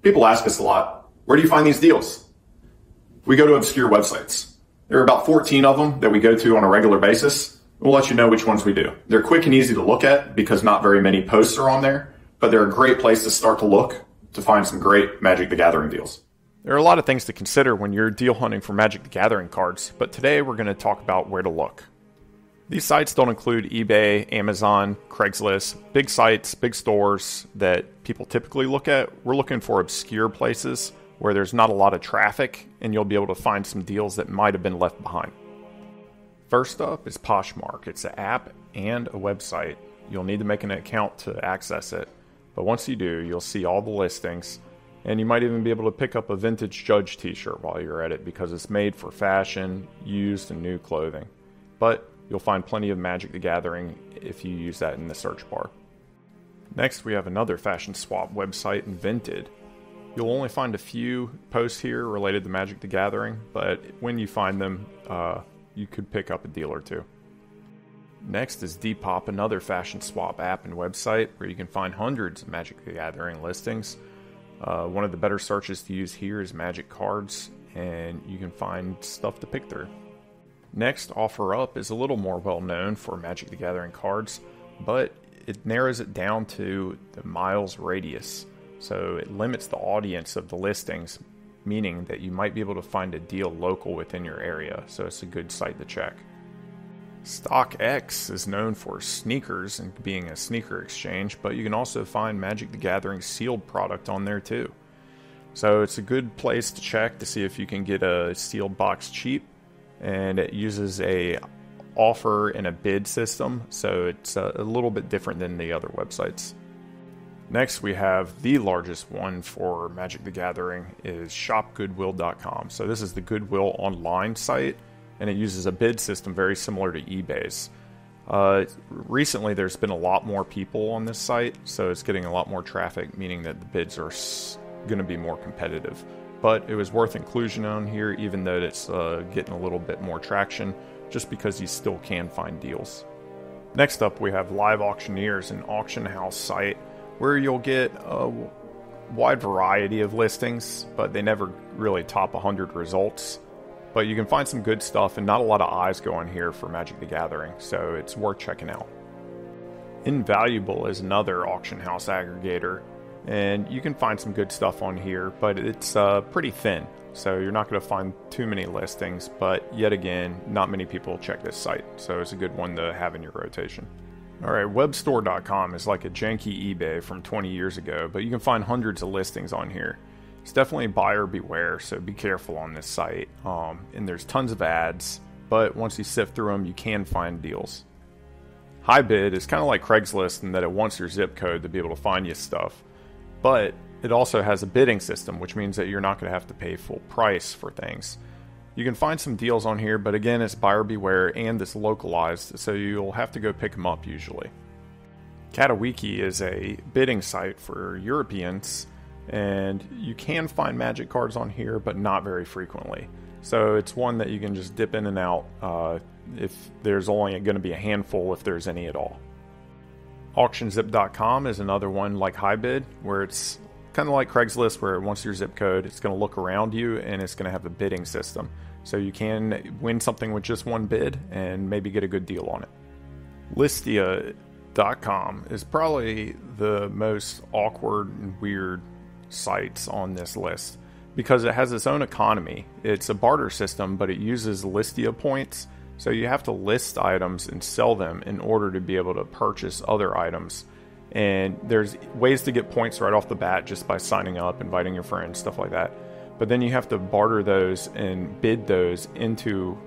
People ask us a lot, where do you find these deals? We go to obscure websites. There are about 14 of them that we go to on a regular basis. We'll let you know which ones we do. They're quick and easy to look at because not very many posts are on there, but they're a great place to start to look to find some great Magic the Gathering deals. There are a lot of things to consider when you're deal hunting for Magic the Gathering cards, but today we're going to talk about where to look. These sites don't include eBay, Amazon, Craigslist, big sites, big stores that people typically look at. We're looking for obscure places where there's not a lot of traffic and you'll be able to find some deals that might have been left behind. First up is POSHMARK. It's an app and a website. You'll need to make an account to access it, but once you do, you'll see all the listings, and you might even be able to pick up a vintage Judge t-shirt while you're at it because it's made for fashion, used, and new clothing. But you'll find plenty of Magic the Gathering if you use that in the search bar. Next, we have another fashion swap website, Invented. You'll only find a few posts here related to Magic the Gathering, but when you find them, you could pick up a deal or two. Next is Depop, another fashion swap app and website where you can find hundreds of Magic the Gathering listings. One of the better searches to use here is Magic cards, and you can find stuff to pick through. Next, OfferUp is a little more well known for Magic the Gathering cards, but it narrows it down to the miles radius. So it limits the audience of the listings, meaning that you might be able to find a deal local within your area, so it's a good site to check. Stockx is known for sneakers and being a sneaker exchange, but you can also find Magic the Gathering sealed product on there too. So it's a good place to check to see if you can get a sealed box cheap, and it uses a offer and a bid system, so it's a little bit different than the other websites. Next, we have the largest one for Magic the Gathering is shopgoodwill.com. So this is the Goodwill online site, and it uses a bid system very similar to eBay's. Recently, there's been a lot more people on this site, so it's getting a lot more traffic, meaning that the bids are going to be more competitive. But it was worth inclusion on here, even though it's getting a little bit more traction, just because you still can find deals. Next up, we have liveauctioneers, an auction house site where you'll get a wide variety of listings, but they never really top 100 results. But you can find some good stuff, and not a lot of eyes go on here for Magic the Gathering, so it's worth checking out. Invaluable is another auction house aggregator, and you can find some good stuff on here, but it's pretty thin, so you're not going to find too many listings, but yet again, not many people check this site, so it's a good one to have in your rotation. Alright, webstore.com is like a janky eBay from 20 years ago, but you can find hundreds of listings on here. It's definitely buyer beware, so be careful on this site. And there's tons of ads, but once you sift through them, you can find deals. HiBid is kind of like Craigslist in that it wants your zip code to be able to find you stuff, but it also has a bidding system, which means that you're not going to have to pay full price for things. You can find some deals on here, but again, it's buyer beware and it's localized, so you'll have to go pick them up usually. Katawiki is a bidding site for Europeans, and you can find Magic cards on here, but not very frequently. So it's one that you can just dip in and out if there's only going to be a handful, if there's any at all. AuctionZip.com is another one like HiBid, where it's kind of like Craigslist, where once your zip code, it's going to look around you and it's going to have a bidding system. So you can win something with just one bid and maybe get a good deal on it. Listia.com is probably the most awkward and weird sites on this list because it has its own economy. It's a barter system, but it uses Listia points. So you have to list items and sell them in order to be able to purchase other items. And there's ways to get points right off the bat just by signing up, inviting your friends, stuff like that. But then you have to barter those and bid those into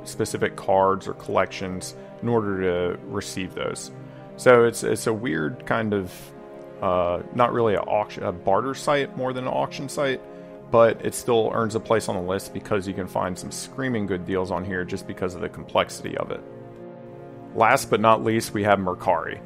specific cards or collections in order to receive those. So it's a weird kind of, not really a barter site more than an auction site, but it still earns a place on the list because you can find some screaming good deals on here just because of the complexity of it. Last but not least, we have Mercari.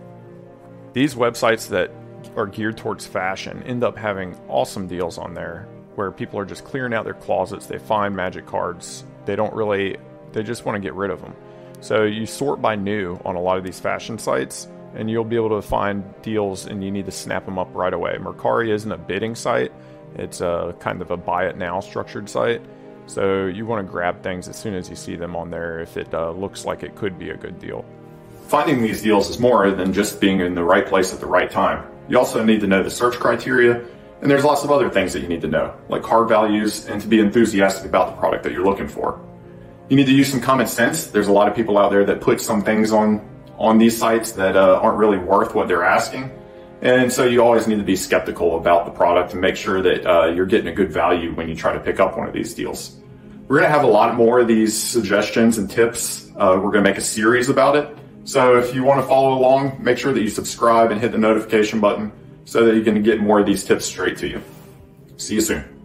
These websites that are geared towards fashion end up having awesome deals on there where people are just clearing out their closets. They find Magic cards. They just want to get rid of them. So you sort by new on a lot of these fashion sites, and you'll be able to find deals, and you need to snap them up right away. Mercari isn't a bidding site, It's a kind of a buy it now structured site. So you want to grab things as soon as you see them on there if it looks like it could be a good deal. Finding these deals is more than just being in the right place at the right time. You also need to know the search criteria, and there's lots of other things that you need to know, like card values, and to be enthusiastic about the product that you're looking for. You need to use some common sense. There's a lot of people out there that put some things on these sites that aren't really worth what they're asking. And so you always need to be skeptical about the product and make sure that you're getting a good value when you try to pick up one of these deals. We're going to have a lot more of these suggestions and tips. We're going to make a series about it. So if you want to follow along, make sure that you subscribe and hit the notification button so that you can get more of these tips straight to you. See you soon.